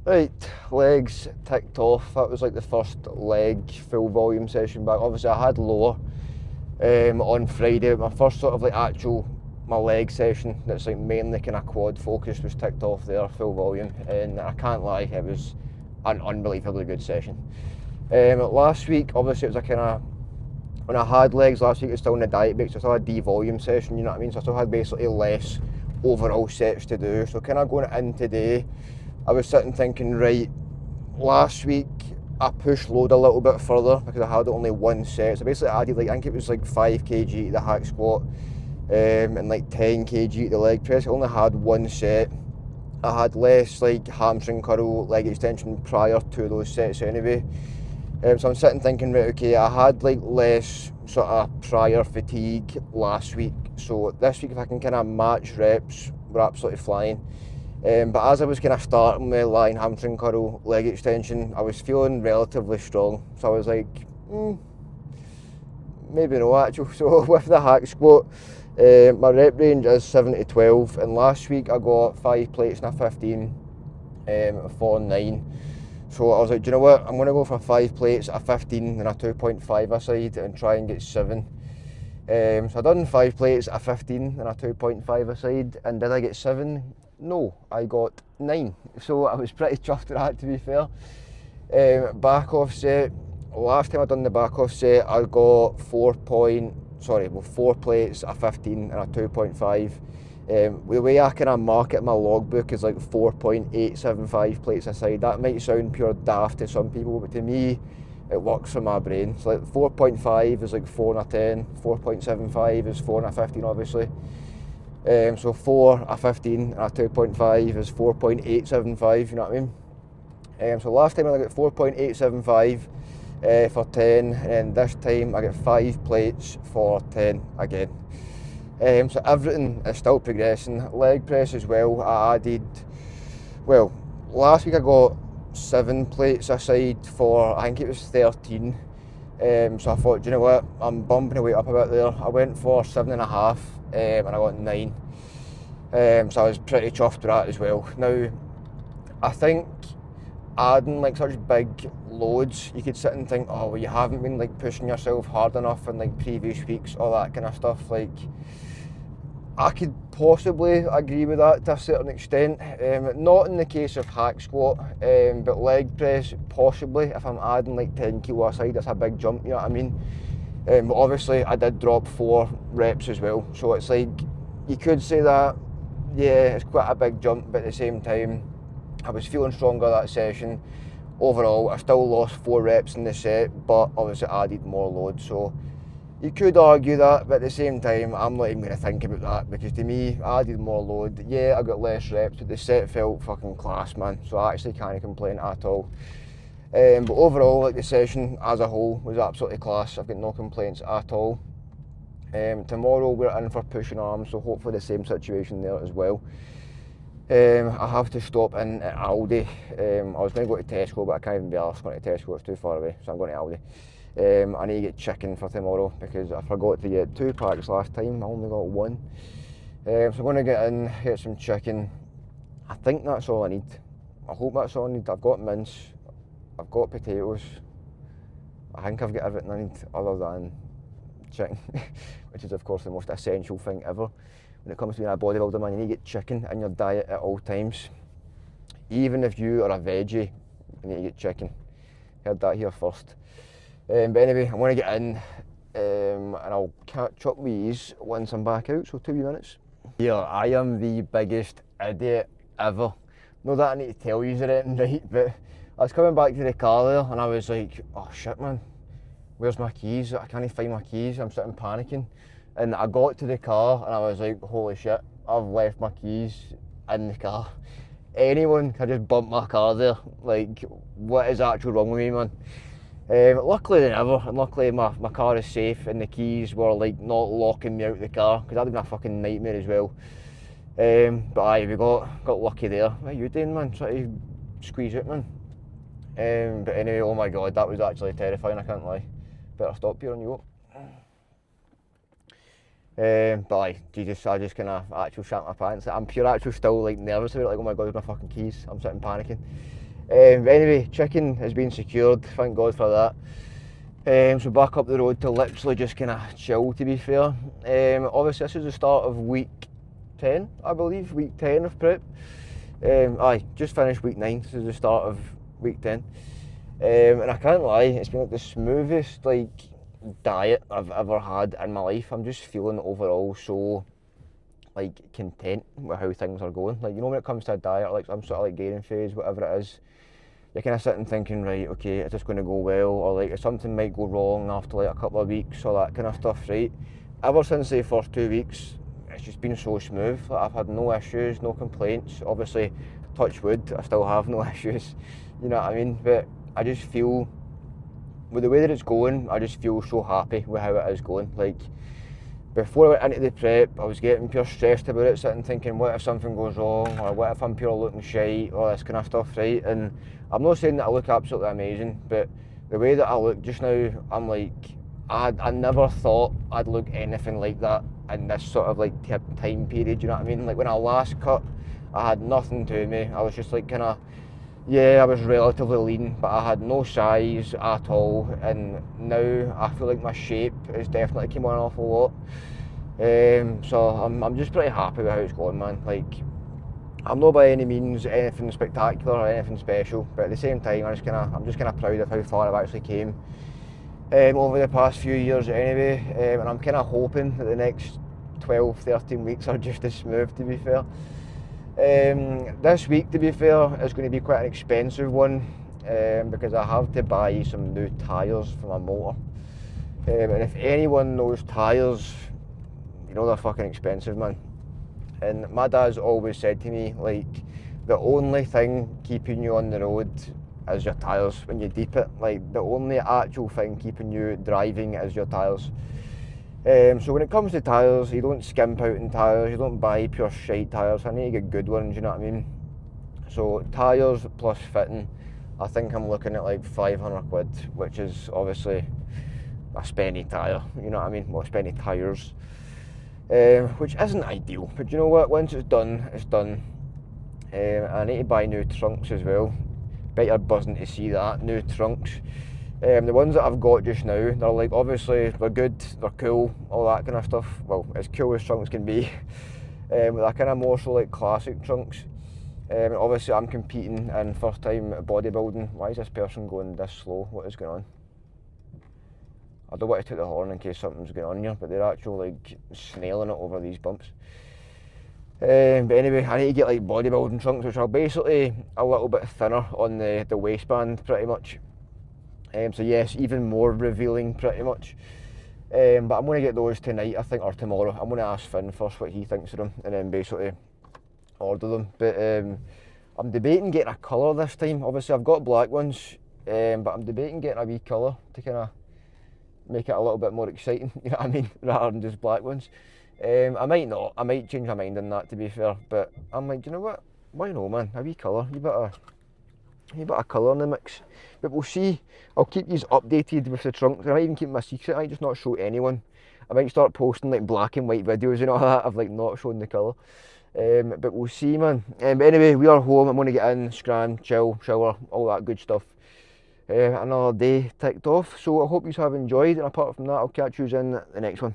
Right, legs ticked off. That was like the first leg full volume session back. Obviously I had lower on Friday, but my first sort of like actual my leg session that's like mainly kind of quad focused was ticked off there, full volume, and I can't lie, it was an unbelievably good session. Last week obviously it was a kind of, when I had legs last week it was still in the diet break, so I still had D-volume session, you know what I mean, so I still had basically less overall sets to do. So kind of going in today, I was sitting thinking, right, last week I pushed load a little bit further because I had only one set. So basically I added like, I think it was like 5 kg to the hack squat and like 10 kg to the leg press. I only had one set. I had less like hamstring curl, leg extension prior to those sets anyway. So I'm sitting thinking, right, okay, I had like less sort of prior fatigue last week. So this week if I can kind of match reps, we're absolutely flying. But as I was kind of starting with lying hamstring curl, leg extension, I was feeling relatively strong. So I was like, maybe no actually. So with the hack squat, my rep range is 7 to 12, and last week I got 5 plates and a 15 for 9. So I was like, do you know what, I'm going to go for 5 plates, a 15 and a 2.5 a side and try and get 7. So I done 5 plates, a 15 and a 2.5 a side, and did I get 7? No, I got 9. So I was pretty chuffed with that, to be fair. Back off set, last time I done the back off set, I got 4 plates, a 15 and a 2.5. The way I kind of market my logbook is like 4.875 plates a side. That might sound pure daft to some people, but to me, it works for my brain. So like 4.5 is like 4 and a 10, 4.75 is 4 and a 15 obviously. So 4, a 15 and a 2.5 is 4.875, you know what I mean? So last time I got 4.875 for 10, and this time I get 5 plates for 10 again. So everything is still progressing. Leg press as well, I added, well, last week I got 7 plates aside for, I think it was 13. So I thought, do you know what, I'm bumping the weight up a bit there. I went for 7.5 and I got 9. So I was pretty chuffed with that as well. Now, I think adding like such big loads, you could sit and think, oh well, you haven't been like pushing yourself hard enough in like previous weeks, all that kind of stuff. Like, I could possibly agree with that to a certain extent. Not in the case of hack squat, but leg press, possibly. If I'm adding like 10 kilo aside, that's a big jump, you know what I mean? But obviously I did drop 4 reps as well, so it's like, you could say that, yeah, it's quite a big jump, but at the same time, I was feeling stronger that session. Overall, I still lost 4 reps in the set, but obviously added more load, so you could argue that, but at the same time, I'm not even going to think about that, because to me, I added more load. Yeah, I got less reps, but the set felt fucking class, man, so I actually can't complain at all. But overall, like, the session as a whole was absolutely class. I've got no complaints at all. Tomorrow we're in for pushing arms, so hopefully the same situation there as well. I have to stop in at Aldi. I was going to go to Tesco, but I can't even be arsed going to Tesco, it's too far away, so I'm going to Aldi. I need to get chicken for tomorrow because I forgot to get 2 packs last time, I only got 1. So I'm going to get in, get some chicken. I think that's all I need. I hope that's all I need. I've got mince, I've got potatoes. I think I've got everything I need other than chicken, which is of course the most essential thing ever. When it comes to being a bodybuilder, man, you need to get chicken in your diet at all times. Even if you are a veggie, you need to get chicken. Heard that here first. But anyway, I'm going to get in and I'll catch up with these once I'm back out, so 2 minutes. Here, I am the biggest idiot ever. Not that I need to tell you anything, right, but I was coming back to the car there and I was like, oh shit man, where's my keys? I can't find my keys, I'm sitting panicking. And I got to the car and I was like, holy shit, I've left my keys in the car. Anyone can just bump my car there. Like, what is actually wrong with me, man? Luckily they never, and luckily my car is safe and the keys were like not locking me out of the car, because that'd been a fucking nightmare as well. But aye, we got lucky there. What are you doing, man? Trying to squeeze out, man. But anyway, oh my god, that was actually terrifying, I can't lie. Better stop here on you. But aye, Jesus, I just kind of actually shat my pants. I'm pure actually still like nervous about it, like, oh my god, there's my fucking keys. I'm sitting panicking. Anyway, chicken has been secured, thank God for that. So back up the road to literally just kind of chill, to be fair. Obviously this is the start of week 10, I believe, week 10 of prep. Just finished week 9, this is the start of week 10. And I can't lie, it's been like the smoothest diet I've ever had in my life. I'm just feeling overall so content with how things are going. When it comes to a diet, some sort of gaining phase, whatever it is, you're kind of sitting thinking, right, okay, is this going to go well, or if something might go wrong after a couple of weeks, or that kind of stuff, right? Ever since the first 2 weeks, it's just been so smooth. I've had no issues, no complaints. Obviously, touch wood, I still have no issues, you know what I mean? But I just feel, with the way that it's going, I just feel so happy with how it is going. Before I went into the prep, I was getting pure stressed about it, sitting thinking, what if something goes wrong, or what if I'm pure looking shite, all this kind of stuff, right? And I'm not saying that I look absolutely amazing, but the way that I look just now, I'm I never thought I'd look anything like that in this sort of time period, you know what I mean? When I last cut, I had nothing to me. I was just I was relatively lean, but I had no size at all, and now I feel like my shape has definitely came on an awful lot. So I'm just pretty happy with how it's going, man. I'm not by any means anything spectacular or anything special, but at the same time, I'm just kind of proud of how far I've actually came over the past few years anyway, and I'm kind of hoping that the next 12-13 weeks are just as smooth, to be fair. This week, to be fair, is going to be quite an expensive one because I have to buy some new tyres for my motor. And if anyone knows tyres, they're fucking expensive, man. And my dad's always said to me, the only thing keeping you on the road is your tyres when you deep it. The only actual thing keeping you driving is your tyres. So when it comes to tyres, you don't skimp out in tyres, you don't buy pure shite tyres. I need to get good ones, you know what I mean? So tyres plus fitting, I think I'm looking at 500 quid, which is obviously a spenny tyre, you know what I mean? Well, spenny tyres, which isn't ideal, but you know what, once it's done, it's done. I need to buy new trunks as well. Bet you're buzzing to see that, new trunks. The ones that I've got just now, they're obviously they're good, they're cool, all that kind of stuff. Well, as cool as trunks can be. But they're kind of more so classic trunks. Obviously I'm competing in first time bodybuilding. Why is this person going this slow? What is going on? I don't want to take the horn in case something's going on here, but they're actually snailing it over these bumps. But anyway, I need to get bodybuilding trunks, which are basically a little bit thinner on the waistband, pretty much. So yes, even more revealing, pretty much. But I'm going to get those tonight, I think, or tomorrow. I'm going to ask Finn first what he thinks of them, and then basically order them. But I'm debating getting a colour this time. Obviously, I've got black ones, but I'm debating getting a wee colour to kind of make it a little bit more exciting, you know what I mean, rather than just black ones. I might not. I might change my mind on that, to be fair. But I'm do you know what? Why not, man? A wee colour. You bit of colour in the mix. But we'll see. I'll keep you updated with the trunks. I might even keep my secret. I might just not show anyone. I might start posting black and white videos and all that of not showing the colour. But we'll see, man. But anyway, we are home. I'm going to get in, scran, chill, shower, all that good stuff. Another day ticked off. So I hope you have enjoyed, and apart from that, I'll catch you in the next one.